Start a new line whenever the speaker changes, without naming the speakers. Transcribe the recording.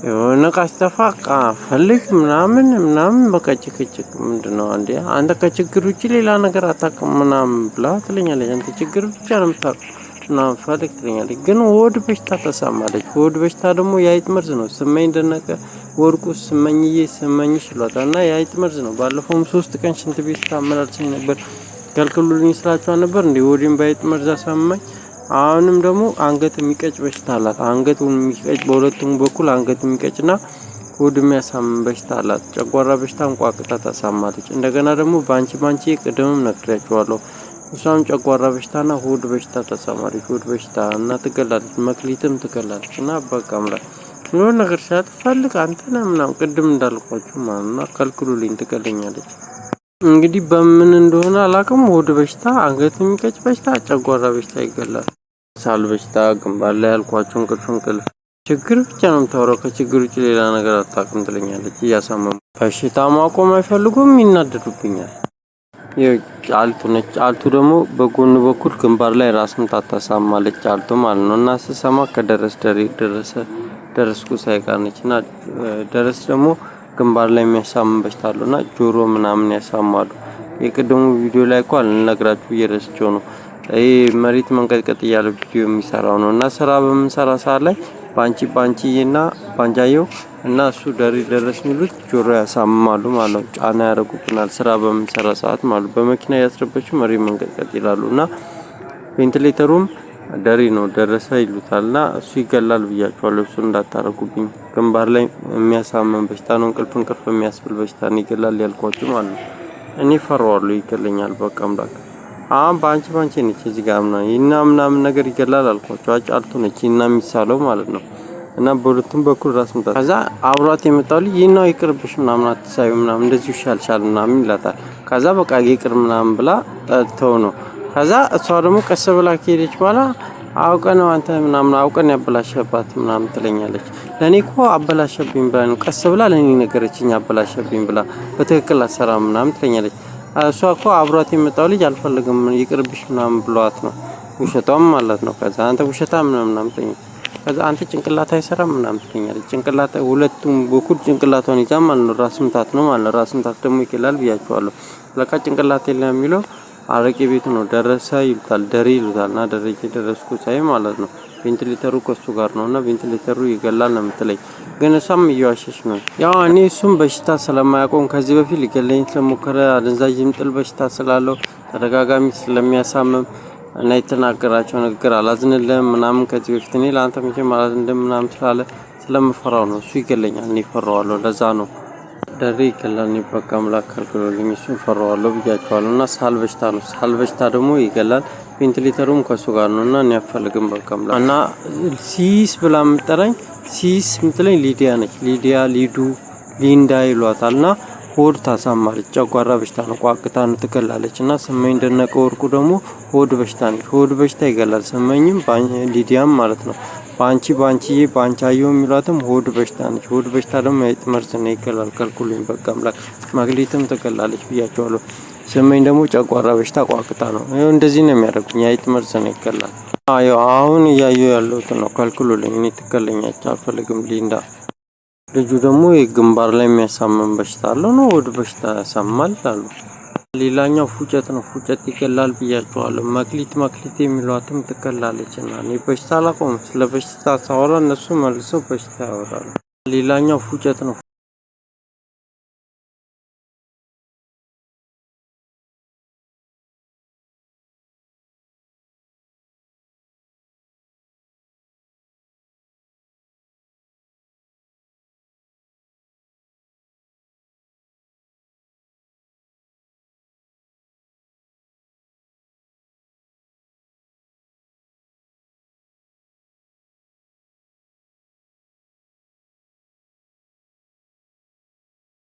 የሆነ ካስተፋቃ ፈልግ ምናምን በቃ ጭቅጭቅ ምንድነው አንዴ አንተ ከችግር ውጪ ሌላ ነገር አታውቅም ምናምን ብላ ትለኛለች። አንተ ችግር ብቻ ነው የምታውቀው ምናምን ፈልግ ትለኛለች። ግን ሆድ በሽታ ተሰማለች። ሆድ በሽታ ደግሞ የአይጥ መርዝ ነው። ስመኝ ደነቀ ወርቁ ስመኝሽ ይሏታል እና የአይጥ መርዝ ነው። ባለፈውም 3 ቀን ሽንት ቤት ታመላልሰኝ ነበር። ከልክሉልኝ ስላቸው ነበር እንዴ ሆዴን በአይጥ መርዝ አሳመኝ። አሁንም ደግሞ አንገት የሚቀጭ በሽታ አላት። አንገቱን የሚቀጭ በሁለቱም በኩል አንገት የሚቀጭና ሆድ የሚያሳምም በሽታ አላት። ጨጓራ በሽታ እንቋቅታ ታሳማለች። እንደገና ደግሞ ባንቺ ቅድምም ነግሬያችኋለሁ። እሷም ጨጓራ በሽታና ሆድ በሽታ ታሳማለች። ሆድ በሽታ እና ትገላለች። መክሊትም ትገላለች። እና በቃ አምላክ የሆነ ነገር ሳትፈልግ አንተና ምናምን ቅድም እንዳልኳችሁ ማንና ከልክሉልኝ ትገለኛለች። እንግዲህ በምን እንደሆነ አላውቅም። ሆድ በሽታ፣ አንገት የሚቀጭ በሽታ፣ ጨጓራ በሽታ ይገላል። ሳል በሽታ፣ ግንባር ላይ ያልኳችሁ እንቅልፍ ችግር ብቻ ነው የምታወራው። ከችግር ውጭ ሌላ ነገር አታውቅም ትለኛለች እያሳመሙ። በሽታ ማቆም አይፈልጉም፣ ይናደዱብኛል። ጫልቱ ነች። ጫልቱ ደግሞ በጎን በኩል ግንባር ላይ ራስ ምታት ታሳማለች። ጫልቱ ማለት ነው። እና ስሰማ ደረስኩ ሳይቀር ነች። እና ደረስ ደግሞ ግንባር ላይ የሚያሳምም በሽታ አለውና ጆሮ ምናምን ያሳማሉ። የቅድሙ ቪዲዮ ላይ እንኳን ልነግራችሁ እየረስቸው ነው። ይሄ መሬት መንቀጥቀጥ እያለ ቪዲዮ የሚሰራው ነው። እና ስራ በምንሰራ ሰዓት ላይ ባንቺዬና ባንጃየው እና እሱ ደረስ የሚሉት ጆሮ ያሳምማሉ ማለት ነው። ጫና ያደርጉብናል ስራ በምንሰራ ሰዓት ማለት በመኪና ያስረበችው መሬት መንቀጥቀጥ ይላሉ። እና ቬንቲሌተሩም ነው ደረሰ ይሉታልና እሱ ይገላል ብያችኋለሁ። እሱ እንዳታረጉብኝ። ግንባር ላይ የሚያሳምም በሽታ ነው። እንቅልፍ የሚያስብል በሽታ ነው። ይገላል ያልኳችሁ ማለት ነው። እኔ ፈራዋለሁ ይገለኛል። በቃ አምላክ አሁን ባንቺ ነች እዚህ ጋር ምናምን ነገር ይገላል አልኳችሁ። አጫልቱ ነች እና የሚሳለው ማለት ነው። እና በሁለቱም በኩል ራስ ምታት ከዛ አብሯት የመጣው ልጅ ይናው ይቅርብሽ ምናምን አትሳዩ ምናምን እንደዚህ ይሻልሻል ምናምን ይላታል። ከዛ በቃ ይቅር ምናምን ብላ ጠጥተው ነው። ከዛ እሷ ደግሞ ቀስ ብላ ከሄደች በኋላ አውቀን ነው አንተ ምናምን አውቀን ያበላሸባት ምናምን ትለኛለች። ለኔ እኮ አበላሸብኝ ብላ ነው ቀስ ብላ ለኔ ነገረችኝ። አበላሸብኝ ብላ በትክክል አሰራም ምናምን ትለኛለች። እሷ እኮ አብሯት የመጣው ልጅ አልፈልግም ይቅርብሽ ምናምን ብሏት ነው። ውሸቷም ማለት ነው። ከዛ አንተ ውሸታ ምናምን ትለኛለች። ከዛ አንተ ጭንቅላት አይሰራም ምናምን ትለኛለች። ጭንቅላት ሁለቱም በኩል ጭንቅላቷን ይዛ ማለት ነው። ራስ ምታት ነው ማለት ነው። ራስ ምታት ደግሞ ይቀላል ብያችኋለሁ። ለካ ጭንቅላት የለም የሚለው አረቄ ቤቱ ነው። ደረሰ ይሉታል፣ ደሪ ይሉታልና ደረስኩ ሳይ ማለት ነው። ቬንቲሌተሩ ከሱ ጋር ነውና ቬንቲሌተሩ ይገላል ነው የምትለኝ። ግን እሷም እየዋሸች ነው። ያው እኔ እሱም በሽታ ስለማያቆም ከዚህ በፊት ሊገለኝ ስለሞከረ አደንዛዥ ምጥል በሽታ ስላለው ተደጋጋሚ ስለሚያሳምም እና የተናገራቸው ነገር አላዝንልህም ምናምን ከዚህ በፊት እኔ ለአንተ መቼም አላዝንልህም ምናምን ስላለ ስለምፈራው ነው። እሱ ይገለኛል፣ እኔ ፈራዋለሁ። ለዛ ነው ደሬ ይገላል። እኔ በቃ አምላክ ከልክሎልኝ እሱን ፈራዋለሁ ብያቸዋለሁ። እና ሳል በሽታ ነው። ሳል በሽታ ደግሞ ይገላል። ቬንቲሌተሩም ከሱ ጋር ነው። እና እኔ አልፈልግም በቃ አምላክ። እና ሲስ ብላ የምጠራኝ ሲስ የምትለኝ ሊዲያ ነች። ሊንዳ ይሏታል። እና ሆድ ታሳማለች። ጨጓራ በሽታ ነው። ቋቅታ ነው፣ ትገላለች። እና ስመኝ ደነቀ ወርቁ ደግሞ ሆድ በሽታ ነች። ሆድ በሽታ ይገላል። ስመኝም ሊዲያም ማለት ነው። ባንቻየው የሚሏትም ሆድ በሽታ ነች። ሆድ በሽታ ደግሞ የአይጥ መርዝ ነው፣ ይገላል። ከልክሉኝ በቃ አምላክ። መክሊትም ትገላለች ብያቸዋለሁ። ስመኝ ደግሞ ጨጓራ በሽታ ቋቅታ ነው። ይኸው እንደዚህ ነው የሚያደርጉኝ። የአይጥ መርዝ ነው፣ ይገላል። አሁን እያየሁ ያለሁት ነው። ከልክሉልኝ፣ እኔ ትገለኛች አልፈልግም። ሊንዳ ልጁ ደግሞ የግንባር ላይ የሚያሳምም በሽታ አለው ነው። ሆድ በሽታ ያሳማል አሉ። ሌላኛው ፉጨት ነው። ፉጨት ይገላል ብያቸዋለሁ። መክሊት የሚሏትም ትገላለች። እና እኔ በሽታ አላቆምም። ስለ በሽታ ሳወራ እነሱ መልሰው በሽታ ያወራሉ። ሌላኛው ፉጨት ነው።